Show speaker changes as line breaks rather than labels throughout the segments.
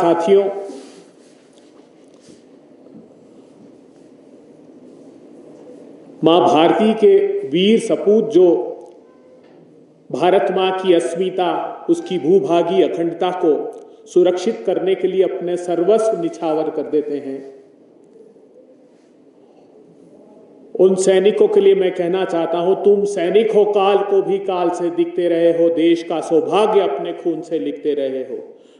साथियों, मां भारती के वीर सपूत जो भारत मां की अस्मिता, उसकी भूभागी अखंडता को सुरक्षित करने के लिए अपने सर्वस्व निछावर कर देते हैं, उन सैनिकों के लिए मैं कहना चाहता हूं, तुम सैनिक हो, काल को भी काल से दिखते रहे हो, देश का सौभाग्य अपने खून से लिखते रहे हो।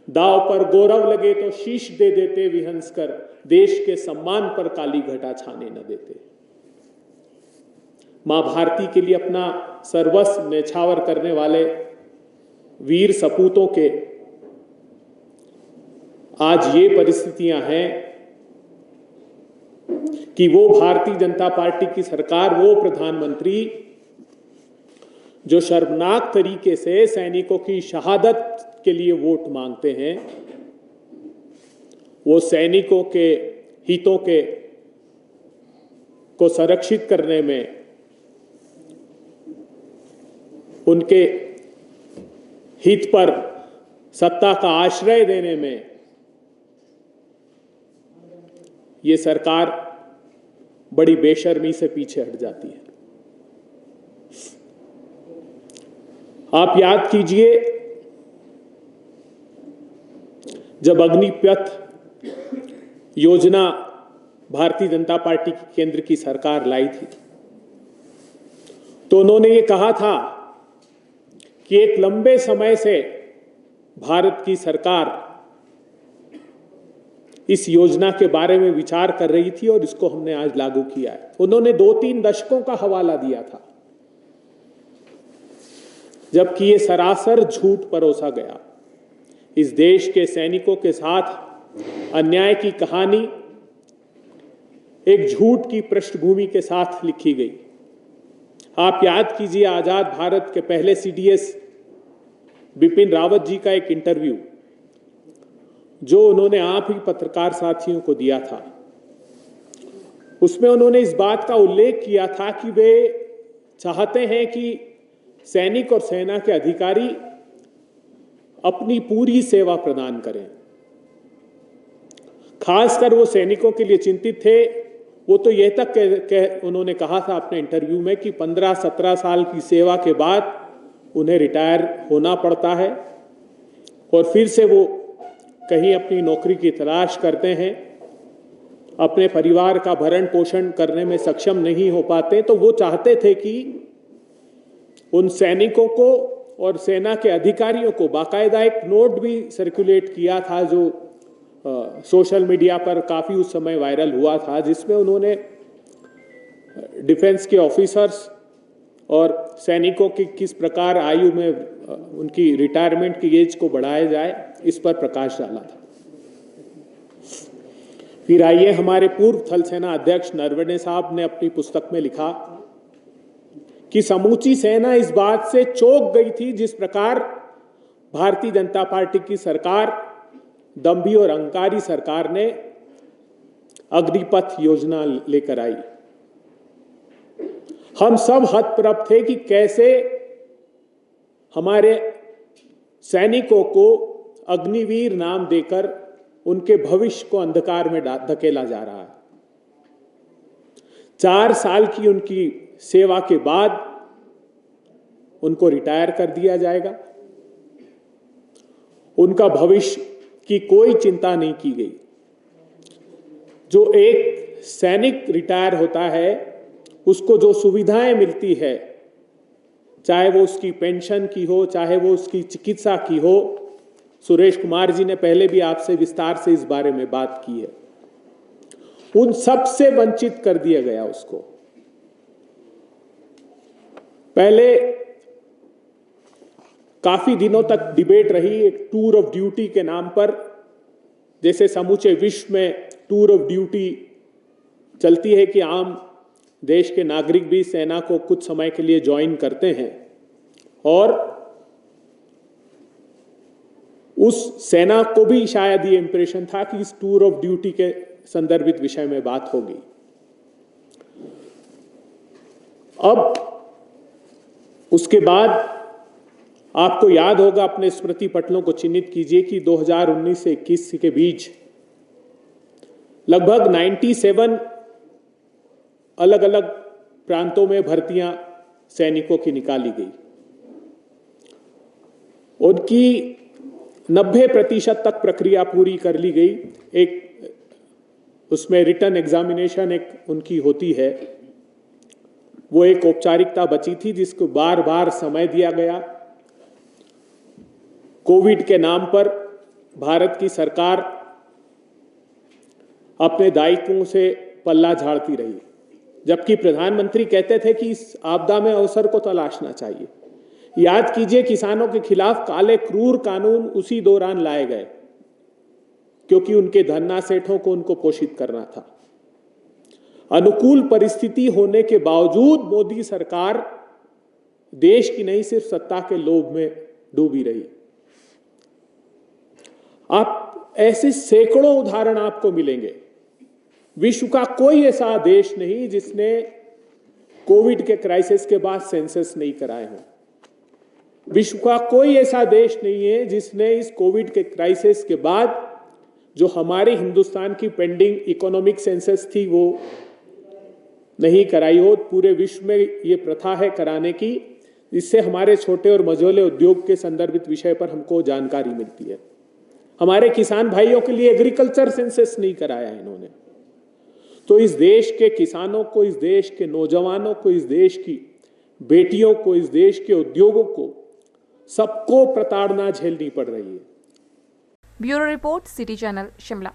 दाव पर गौरव लगे तो शीश दे देते विहंस कर, देश के सम्मान पर काली घटा छाने न देते। मां भारती के लिए अपना सर्वस्व न्यौछावर करने वाले वीर सपूतों के आज ये परिस्थितियां हैं कि वो भारतीय जनता पार्टी की सरकार, वो प्रधानमंत्री जो शर्मनाक तरीके से सैनिकों की शहादत के लिए वोट मांगते हैं, वो सैनिकों के हितों को संरक्षित करने में, उनके हित पर सत्ता का आश्रय देने में ये सरकार बड़ी बेशर्मी से पीछे हट जाती है। आप याद कीजिए, जब अग्निपथ योजना भारतीय जनता पार्टी की केंद्र की सरकार लाई थी, तो उन्होंने ये कहा था कि एक लंबे समय से भारत की सरकार इस योजना के बारे में विचार कर रही थी और इसको हमने आज लागू किया है। उन्होंने 2-3 दशकों का हवाला दिया था, जबकि ये सरासर झूठ परोसा गया। इस देश के सैनिकों के साथ अन्याय की कहानी एक झूठ की पृष्ठभूमि के साथ लिखी गई। आप याद कीजिए, आजाद भारत के पहले सीडीएस बिपिन रावत जी का एक इंटरव्यू जो उन्होंने आप ही पत्रकार साथियों को दिया था, उसमें उन्होंने इस बात का उल्लेख किया था कि वे चाहते हैं कि सैनिक और सेना के अधिकारी अपनी पूरी सेवा प्रदान करें। खासकर वो सैनिकों के लिए चिंतित थे। वो तो यह तक उन्होंने कहा था अपने इंटरव्यू में कि 15-17 साल की सेवा के बाद उन्हें रिटायर होना पड़ता है और फिर से वो कहीं अपनी नौकरी की तलाश करते हैं, अपने परिवार का भरण पोषण करने में सक्षम नहीं हो पाते। तो वो चाहते थे कि उन सैनिकों को और सेना के अधिकारियों को, बाकायदा एक नोट भी सर्कुलेट किया था जो सोशल मीडिया पर काफी उस समय वायरल हुआ था, जिसमें उन्होंने डिफेंस के ऑफिसर्स और सैनिकों की किस प्रकार आयु में उनकी रिटायरमेंट की एज को बढ़ाया जाए, इस पर प्रकाश डाला था। फिर आइए, हमारे पूर्व थल सेना अध्यक्ष नरवणे साहब ने अपनी पुस्तक में लिखा कि समूची सेना इस बात से चौंक गई थी जिस प्रकार भारतीय जनता पार्टी की सरकार, दंभी और अहंकारी सरकार ने अग्निपथ योजना लेकर आई। हम सब हतप्रभ थे कि कैसे हमारे सैनिकों को अग्निवीर नाम देकर उनके भविष्य को अंधकार में धकेला जा रहा है। 4 साल की उनकी सेवा के बाद उनको रिटायर कर दिया जाएगा। उनका भविष्य की कोई चिंता नहीं की गई। जो एक सैनिक रिटायर होता है, उसको जो सुविधाएं मिलती है, चाहे वो उसकी पेंशन की हो, चाहे वो उसकी चिकित्सा की हो, सुरेश कुमार जी ने पहले भी आपसे विस्तार से इस बारे में बात की है, उन सब से वंचित कर दिया गया उसको। पहले काफी दिनों तक डिबेट रही एक टूर ऑफ ड्यूटी के नाम पर, जैसे समूचे विश्व में टूर ऑफ ड्यूटी चलती है कि आम देश के नागरिक भी सेना को कुछ समय के लिए ज्वाइन करते हैं और उस सेना को भी शायद ये इंप्रेशन था कि इस टूर ऑफ ड्यूटी के संदर्भित विषय में बात होगी। अब उसके बाद आपको याद होगा, अपने स्मृति पटलों को चिन्हित कीजिए कि 2019 से 21 के बीच लगभग 97 अलग अलग प्रांतों में भर्तियां सैनिकों की निकाली गई। उनकी 90% तक प्रक्रिया पूरी कर ली गई। एक उसमें रिटन एग्जामिनेशन एक उनकी होती है, वो एक औपचारिकता बची थी जिसको बार बार समय दिया गया। कोविड के नाम पर भारत की सरकार अपने दायित्वों से पल्ला झाड़ती रही, जबकि प्रधानमंत्री कहते थे कि इस आपदा में अवसर को तलाशना चाहिए। याद कीजिए, किसानों के खिलाफ काले क्रूर कानून उसी दौरान लाए गए क्योंकि उनके धन्ना सेठों को उनको पोषित करना था। अनुकूल परिस्थिति होने के बावजूद मोदी सरकार देश की नहीं, सिर्फ सत्ता के लोभ में डूबी रही। आप ऐसे सैकड़ों उदाहरण आपको मिलेंगे। विश्व का कोई ऐसा देश नहीं जिसने कोविड के क्राइसिस के बाद सेंसस नहीं कराए हों। विश्व का कोई ऐसा देश नहीं है जिसने इस कोविड के क्राइसिस के बाद जो हमारे हिंदुस्तान की पेंडिंग इकोनॉमिक सेंसस थी वो नहीं कराई हो। पूरे विश्व में ये प्रथा है कराने की, इससे हमारे छोटे और मझोले उद्योग के संदर्भित विषय पर हमको जानकारी मिलती है। हमारे किसान भाइयों के लिए एग्रीकल्चर सेंसस नहीं कराया इन्होंने। तो इस देश के किसानों को, इस देश के नौजवानों को, इस देश की बेटियों को, इस देश के उद्योगों को, सबको प्रताड़ना झेलनी पड़ रही है।
Bureau report, city channel, Shimla.